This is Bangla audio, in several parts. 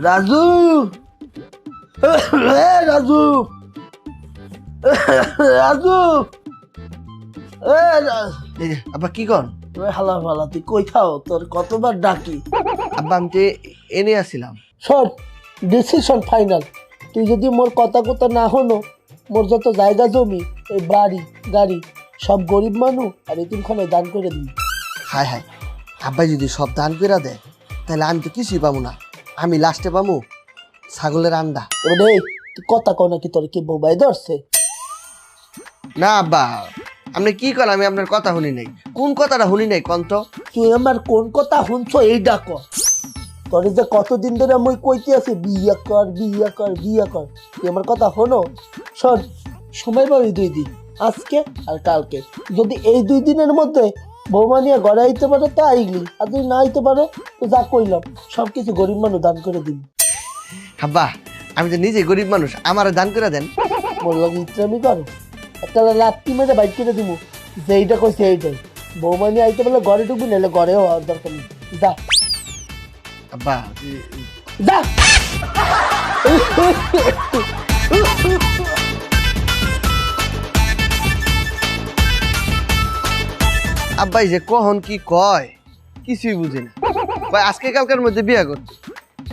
রাজু, রাজু, রাজু, আব্বা কি কন? হালা ফালা তুই কই থাও? তোর কতবার ডাকি। আব্বা আমি তো এনে আসছিলাম। শোন, ডিসিশন ফাইনাল। তুই যদি মোর কথা কথা না হনো, মোর যত জায়গা জমি, এই বাড়ি গাড়ি সব গরিব মানুষ আর এতিমখানায় দান করে দিই। হায় হায়, আব্বাই যদি সব দান করে দেয় তাহলে আমি তো কিছুই পাবো না। আমি লাস্টে পাবো ছাগলের আন্ডা। তুই কথা কও নাকি? তোর কি বোবাই ধরছে? না আব্বা, আপনি কি করেন? আমি আপনার কথা শুনি নাই। কোন কথাটা শুনি নাই কন তো? তুই আমার কোন কথা শুনছ এই ডাক? তোর যে কতদিন ধরে আমি কইতে আছি বিয়া কর বিয়া কর বিয়া কর, তুই আমার কথা শোনো। শোন, সময় পাবি 2 দিন, আজকে আর কালকে। যদি এই 2 দিনের মধ্যে বৌমা নিয়ে ঘরে আইতে পারো তা আইলি, আর যদি না আইতে পারো তো যা কইলাম সবকিছু গরিব মানুষ দান করে দিন। আব্বা আমি তো নিজে গরিব মানুষ, আমার দান করে দেন। মোর লগে ইত্রামি করো, একটা লাত্তি মেরে বাইক করে দিব যে এইটা কইছে এইটাই। বৌমা নিয়ে আইতে পারলে ঘরে ঢুকবি, নাহলে ঘরেও হওয়ার দরকার নেই। যা আব্বা যা। আব্বাই যে কখন কি কয় কিছুই বুঝি না। ভাই আজকে কালকের মধ্যে বিয়ে করতে,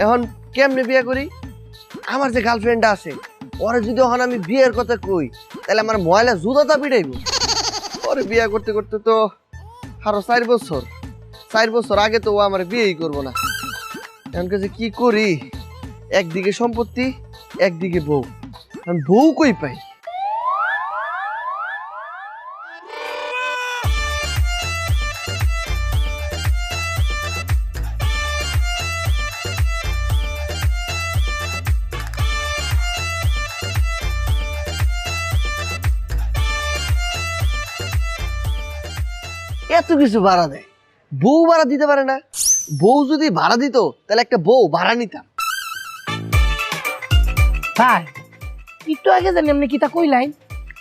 এখন কেমনে বিয়ে করি? আমার যে গার্লফ্রেন্ড আছে ওরে যদি এখন আমি বিয়ের কথা কই তাহলে আমার ময়লা জুতাটা পিটাইব। ওরে বিয়ে করতে করতে তো আরো 4 বছর, 4 বছর আগে তো ও আমার বিয়েই করবো না। এখন কাছে কি করি? একদিকে সম্পত্তি, একদিকে বউ, আমি বউ কই পাই? এত কিছু ভাড়া দেয়, বউ ভাড়া দিতে পারে না। বউ যদি ভাড়া দিত তাহলে একটা বউ ভাড়া নিতাম। ভাই একটু আগে জানি আপনি কিতা কইলাই।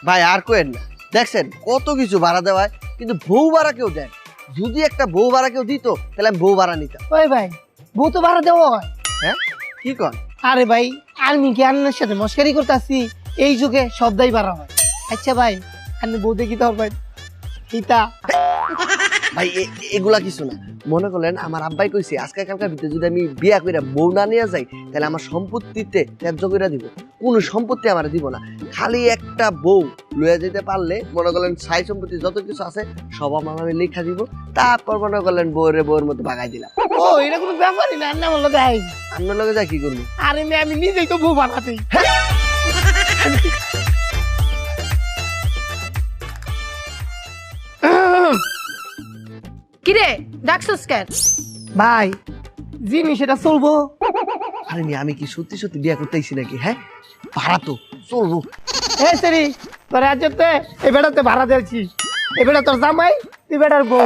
ভাই আর কোয়েন না, দেখছেন কত কিছু ভাড়া দেওয়ায়, কিন্তু বউ ভাড়া কেউ দেয়। যদি একটা বউ ভাড়া কেউ দিত তাহলে আমি বউ ভাড়া নিতাম। ওই ভাই, বউ তো ভাড়া দেওয়া হয়। হ্যাঁ কি কন? আরে ভাই, আমি কি আন্নার সাথে মস্কারি করতেছি? এই যুগে সব দায় ভাড়া হয়। আচ্ছা ভাই, আপনি বউ দেখি তোর ভাই কিতা? ভাই এগুলা কিছু না। মনে করলেন আমার আব্বাই কইছে আজকে কালকার ভিতরে যদি আমি বিয়া করে বউ না নিয়ে যাই তাহলে আমার সম্পত্তিতে ত্যায্য করে দিব। কোনো সম্পত্তি আমার দিব না, খালি একটা বউ লইয়া যেতে পারলে মনে করলেন ছাই সম্পত্তি যত কিছু আছে সব আমার আমি লেখা দিব। তারপর মনে করলেন বউয়ের মতো ভাগাই দিলাম। ও এটা কোনো ব্যাপারই না, আন্না আমার লগে আই। আপনার লগে যা কি করবো? আরে আমি নিজেই তো বউ বানাতে। কিরে ডাকছস কেন? ভাই জিনিস এটা চলবো? আরে আমি কি সত্যি সত্যি বিয়া করতেইছি নাকি? হ্যাঁ ভাড়া তো চলবো। এ সেরি, তোর আজতে এই বেড়াতে ভাড়া দিয়েছি। এই বেড়া তোর জামাই, তুই বেড়ার বউ।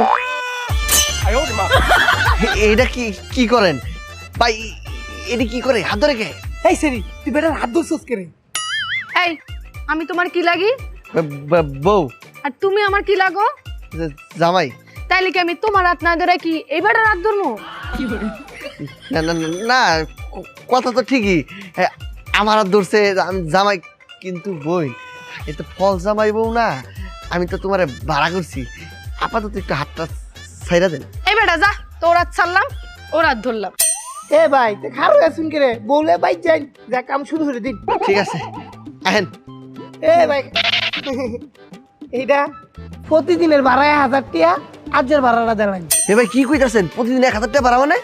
এইটা কি কি করেন ভাই? এটি কি করে হাত ধরে কে? এই সেরি, তুই বেড়ার হাত ধরছিস কে রে? এই আমি তোমার কি লাগি? বউ। আর তুমি আমার কি লাগো? জামাই। তাইলে কি আমি তোমার হাত না ধরে কি এইবার রাত ধরবো? না না না, কথা তো ঠিকই, আমার হাত ধরছে, আমি জামাই, কিন্তু বই এ তো ফল জামাই বউ না। আমি তো তোমার ভাড়া করছি, আপাতত একটু হাতটা ছাইরা দেন। এই বেটা যা, তোর হাত ছাড়লাম, ওর হাত ধরলাম। এ ভাই, তুই খারো আসুন কে রে? বউলে বাইক যাই, যা কাম শুরু করে দিন। ঠিক আছে আহেন। এ ভাই, এইটা প্রতিদিনের ভাড়া 1000 টাকা, আজের ভাড়াটা দেন। এ ভাই কি কইতাছেন? প্রতিদিন 1000 টাকা ভাড়া মানে?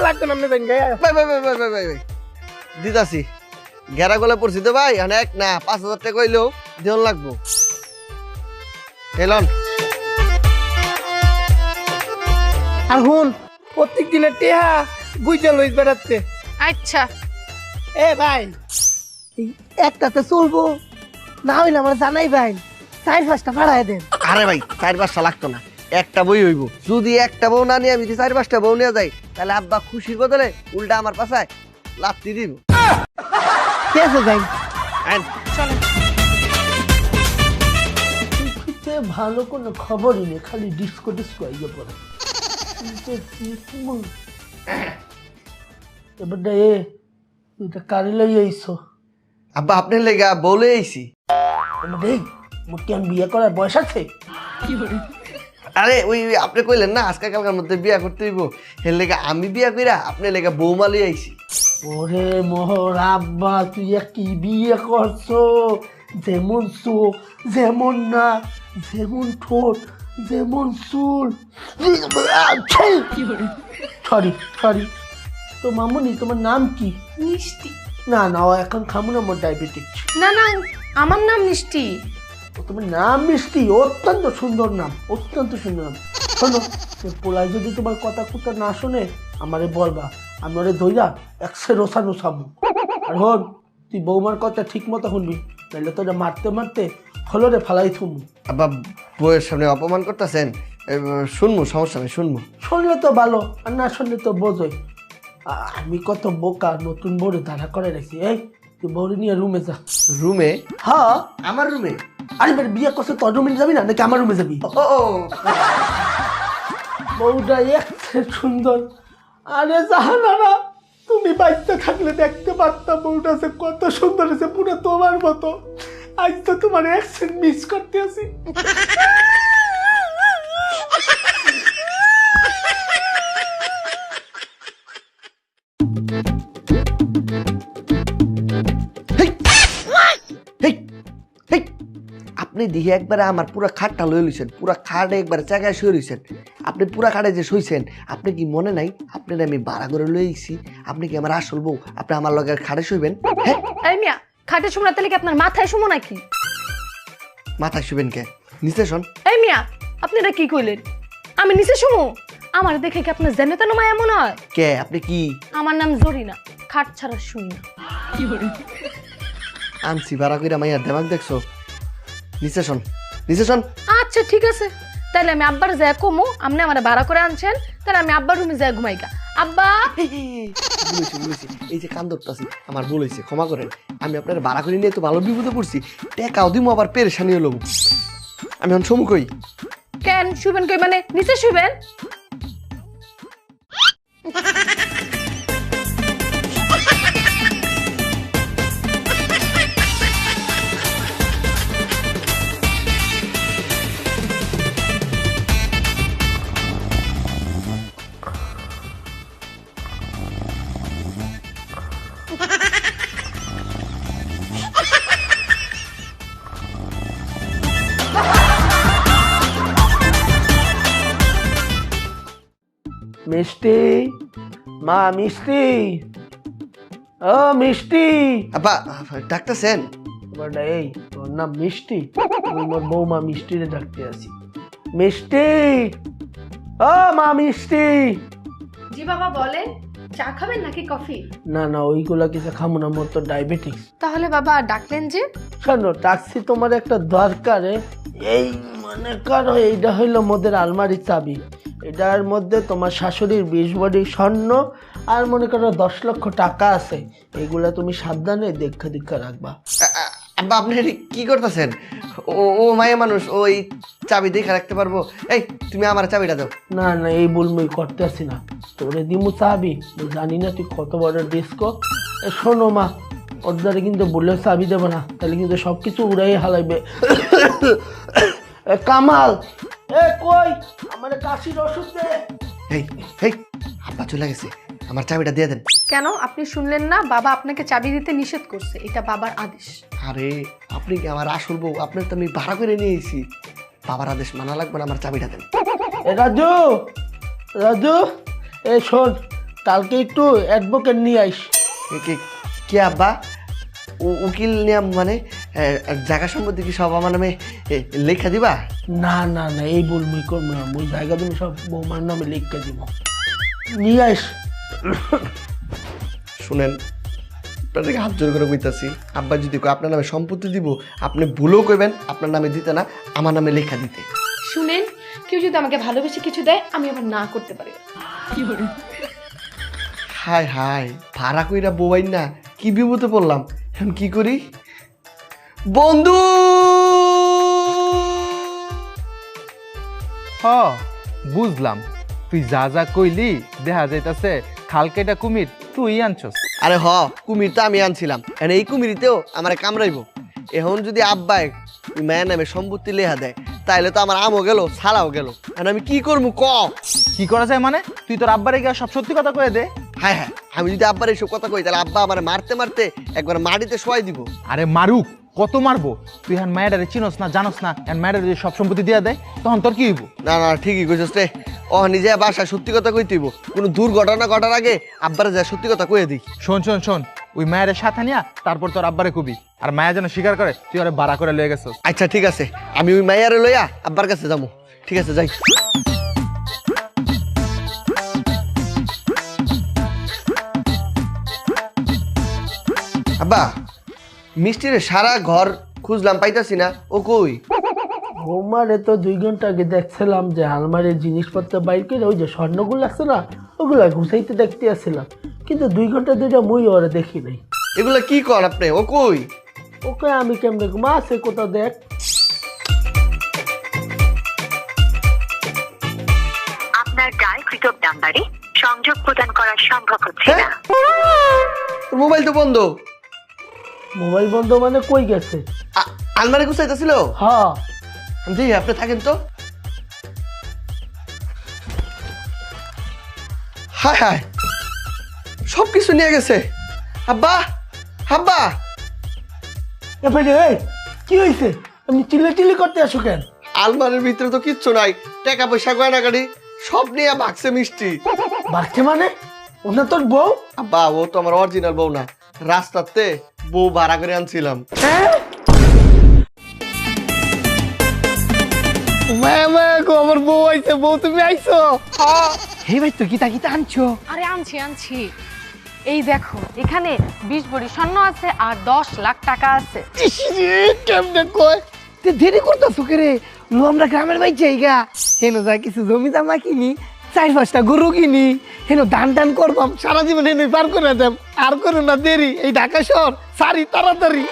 লাগতো না দেন গায়ে। ভাই ভাই ভাই ভাই ভাই ভাই ভাই দিতাছি, ঘেরা গলে পড়ছি তো ভাই। অনেক না 5000 টাকা কইলেও দেন লাগবো। এলন আর হুন, প্রত্যেক দিনের টেহা বুঝা লইস বেড়াচ্ছে। আচ্ছা এ ভাই, এই একটাতে চলবো না? হইলে আমার জানাই ভাই, 4-5টা ভাড়ায় দেন। আরে ভাই 4-5টা লাগতো না, একটা বই হইব। যদি একটা বউ না নিয়ে আমি 4-5টা বউ নিয়ে যাই তাহলে আব্বা খুশির বদলে উল্টা আমার পাশায় লাত্তি দিব। কে আছে যাই? আইন। চলো। ভালো কোনো খবরই নেই, খালি ডিস্কো ডিস্কো আইয়ে পড়ে। এবারটা তুইটা কারে লই আইছো? আব্বা আপনার লেগা বলে আইছি। এবারে মোর কি আর বিয়ে করার বয়স আছে? আরে ওই আপনি কইলেন না আজকে কালকার মধ্যে বিয়া করতে হইব, এর লেগা আমি বিয়া কইরা আপনার লেগা বৌমা লই আইছি। ওরে মোহর আব্বা, তুই কি বিয়ে করছো? যেমন চোখ, যেমন নাক, যেমন ঠোঁট, যেমন চুল। Sorry sorry. তো মামুনি তোমার নাম কি? মিষ্টি। না না, ও এখন খামু না, মোর ডায়াবেটিক। না না, আমার নাম মিষ্টি। তোমার নাম মিষ্টি, অত্যন্ত সুন্দর নাম, অত্যন্ত সুন্দর নাম। শোনো, পোলায় যদি তোমার কথা কুতা না শোনে আমারে বলবা, আমি ওরে ধইরা একশে রোসানো সামু। আর হন, তুই বৌমার কথা ঠিক মতো শুনবি, নাহলে তোরা মারতে মারতে ফলরে ফালাই থুমু। আব্বা বউয়ের সামনে অপমান করতেছেন, শুনবো, সমস্যা নেই, শুনবো। শুনলে তো ভালো, আর না শুনলে তো বোঝই। আমি কত বোকা, নতুন বউরে দাঁড়া করে রাখছি। এই তুই বউরে নিয়ে রুমে যা। রুমে? হ্যাঁ। আমার রুমে? আরে বের বিয়ে করছে, তোর রুমে যাবি না নাকি আমার রুমে যাবি? ও বউটা একটু সুন্দর। আরে জাহানারা, তুমি বাড়িতে থাকলে দেখতে পারতাম বউটা যে কত সুন্দর হয়েছে, পুরো তোমার মতো। আজ তো তোমার অ্যাকসেন্ট মিস করতে আছি। আপনি দেখি একবারে আমার পুরা খাটটা লয়ে লইছেন, পুরা খাটে একবারে জায়গায় শুয়ে রইছেন। আপনি পুরা খাটে যে শুইছেন, আপনি কি মনে নাই আপনার আমি ভাড়া করে লয়ে আইছি? আপনি কি আমার আসল বউ? আপনি আমার লগে খাটে শুইবেন? হ্যাঁ, এই মিয়া, খাটে শুমনা তাহলে কি আপনার মাথায় শুমো নাকি? মাথায় শুবেন কে? নিচে শোন। এই মিয়া, আপনি এটা কি কইলেন? আমি নিচে শুমো? আমার দেখে কি আপনার জেনে তেন মায়া মনে হয়? কে আপনি? কি আমার নাম জরিনা, খাট ছাড়া শুই না। আনছি ভাড়া কইরা মাইয়ার দেমাগ দেখছো? নিচে শোন, নিচে শোন। আচ্ছা ঠিক আছে, তাহলে আমি আব্বার যায় কমো, আপনি আমার ভাড়া করে আনছেন, তাহলে আমি আব্বার রুমে যাই ঘুমাইগা। আব্বা, বলেছি বলেছি, এই যে কান ধরতাছি, আমার ভুল হয়েছে, ক্ষমা করেন। আমি আপনার ভাড়া করে নিয়ে তো ভালো বিপদে পড়ছি, টেকাও দিমো আবার পেরেশানি হলো। আমি এখন সমু কই? কেন শুবেন কই মানে নিচে শুবেন? মিষ্টি, মা মিষ্টি, ও মিষ্টি। আব্বা ডাকতেছেন? বাবা এই তোর নাম মিষ্টি? আমি মোর বৌমা মিষ্টিরে ডাকতে আসি। মিষ্টি, ও মা মিষ্টি। জি বাবা বলেন, চা খাবেন নাকি কফি? না না, ওইগুলা কিছু খামো না, মোর তো ডায়াবেটিস। তাহলে বাবা ডাকলেন যে? শোনো, ট্যাক্সি তোমার একটা দরকারে। এই মনে করো এইটা হইলো মোদের আলমারির চাবি, এটার মধ্যে তোমার শাশুড়ির 20 ভরি স্বর্ণ আর মনে করো 10 লক্ষ টাকা আছে। এগুলা তুমি সাবধানে দেখা দেখা রাখবা। আব্বা আপনি কি করতেছেন? ও ও মায়া মানুষ, ওই চাবি দেখা রাখতে পারবো? এই তুমি আমার চাবিটা দাও। না না, এই ভুল মুই করতে আসি না, তোরে দিমু চাবি। আমি জানি না তুই কত বড় ডিস্কো। শোনো মা, ওর দ্বারা কিন্তু বললে চাবি দেবো না, তাহলে কিন্তু সবকিছু উড়াই হালাইবে। কামাল, এ কই আমার কাশির ওষুধ দে। এই এই আব্বা চলে গেছে, আমার চাবিটা দিয়ে দেন। কেন আপনি শুনলেন না? বাবা আপনাকে চাবি দিতে নিষেধ করছে, এটা বাবার আদেশ। আরে আপনি কি আমার আসল বউ? আপনার তো আমি ভাড়া করে নিয়ে এসেছি, বাবার আদেশ মানা লাগবে না, আমার চাবিটা দেন। এ রাজু, রাজু, এ শোন, কালকে একটু অ্যাডভোকেট নিয়ে আইস। কে আব্বা? উকিল নিয়ম মানে জায়গা সম্পত্তি কি সব আমার নামে লেখা দিবা? না না না, এই ভুল মুই করবো না, মুই জায়গা তুমি সব বৌমার নামে লিখে দিব। নিয়ে আইস। শুনেন, আপনাদেরকে হাত জোর করে কইতাছি, আব্বা যদি কয় আপনার নামে সম্পত্তি দিব, আপনি ভুলেও কইবেন আপনার নামে দিতে না, আমার নামে লেখা দিতে। শুনেন, কেউ যদি আমাকে ভালোবেসে কিছু দেয় আমি আবার না করতে পারি। হাই হাই, ভাড়া কইরা বউাই না, কি বিপদে পড়লাম, এখন কি করি? বন্ধু হ বুঝলাম, তুই যা যা কইলি দেখা যাইতাছে খাল কেটা কুমির তুই আনছস। আরে হ, কুমির তো আমি আনছিলাম, এনে এই কুমিরিতেও আমার কামড়াইবো। এখন যদি আব্বাই ওই মায়ের নামে সম্পত্তি লেহা দেয়, তাইলে তো আমার আমও গেল, ছাড়াও গেল। এখন আমি কি করবো ক? কি করা যায় মানে? তুই তোর আব্বারে গিয়া সব সত্যি কথা কয়ে দে। হ্যাঁ হ্যাঁ, আমি যদি আব্বার এইসব কথা কই, তাহলে আব্বা আমার মারতে মারতে একবার মাটিতে শোয়াই দিব। আরে মারুক, কত মারবো? তুই এখন মায়েরারে চিনস না, জানস না, এখন মায়েরারে যদি সব সম্পত্তি দিয়া দেয় তখন তোর কি হইব? না না, ঠিকই কইছস রে। ও নিজে বাসায় সত্যি কথা কইতে হইব। কোনো দুর্ঘটনা ঘটার আগে আব্বারে যা সত্যি কথা কয়ে দিই। শোন শোন শোন, ওই মায়ের সাথে নিয়া তারপর তোর আব্বারে কবি, আর মায়া যেন স্বীকার করে তুই ওরে ভাড়া করে লয়ে গেছস। আচ্ছা ঠিক আছে, আমি ওই মাইয়ারে লইয়া আব্বার কাছে যাবো। ঠিক আছে, যাই। আব্বা, মিষ্টির সারা ঘর খুঁজলাম, পাইতাছি না, ও কই? বৌমারে তো 2 ঘন্টা আগে দেখছিলাম যে আলমারির জিনিসপত্র বাইর করে ওই যে স্বর্ণগুলো আছে না, ওগুলা ঘুষাইতে দেখতে আসছিলাম, কিন্তু 2 ঘন্টা ধরে মুই ওরে দেখি নাই। এগুলা কি কর আপনি? ও কই? ওকে আমি কেমনে মা আছে কোথাও দেখ। আপনার ডায়ালকৃত নাম্বারে সংযোগ প্রদান করা সম্ভব হচ্ছে না। তোর মোবাইল তো বন্ধ। মোবাইল বন্ধ মানে কই গেছে? আলমারি গুছাইতেছিল। হ্যাঁ জি, আপনি থাকেন তো। হায় হায়, সব কিছু নিয়ে গেছে। আব্বা, আব্বা। এবার এই কি হয়েছে? আপনি চিল্লি করতে আসো কেন? আলমারির ভিতরে তো কিচ্ছু নাই, টাকা পয়সা গয়নাগাড়ি সব নিয়ে ভাগছে মিষ্টি। বাচ্চা মানে ওনা তোর বউ? আব্বা, ও তো আমার অরিজিনাল বউ না, রাস্তাতে বউ ভাড়া করে আনছিলাম। আমার বউ আইছে। বউ তুমি আইছো? হে ভাই তুই কিতা কিতা আনছো? আরে আনছি আনছি, এই দেখো এখানে 20 ভরি স্বর্ণ আছে আর 10 লাখ টাকা আছে। কেমনে কয়? তে দেরি করতাছো কে রে? লো আমরা গ্রামের বাই যাইগা, হেন যা কিছু জমি জামা কিনি, 4-5টা গরু কিনি, হেন ধান টান করবাম, সারা জীবন হেন পার করে দেব। আর করো না দেরি, এই ঢাকা শহর সারি তাড়াতাড়ি।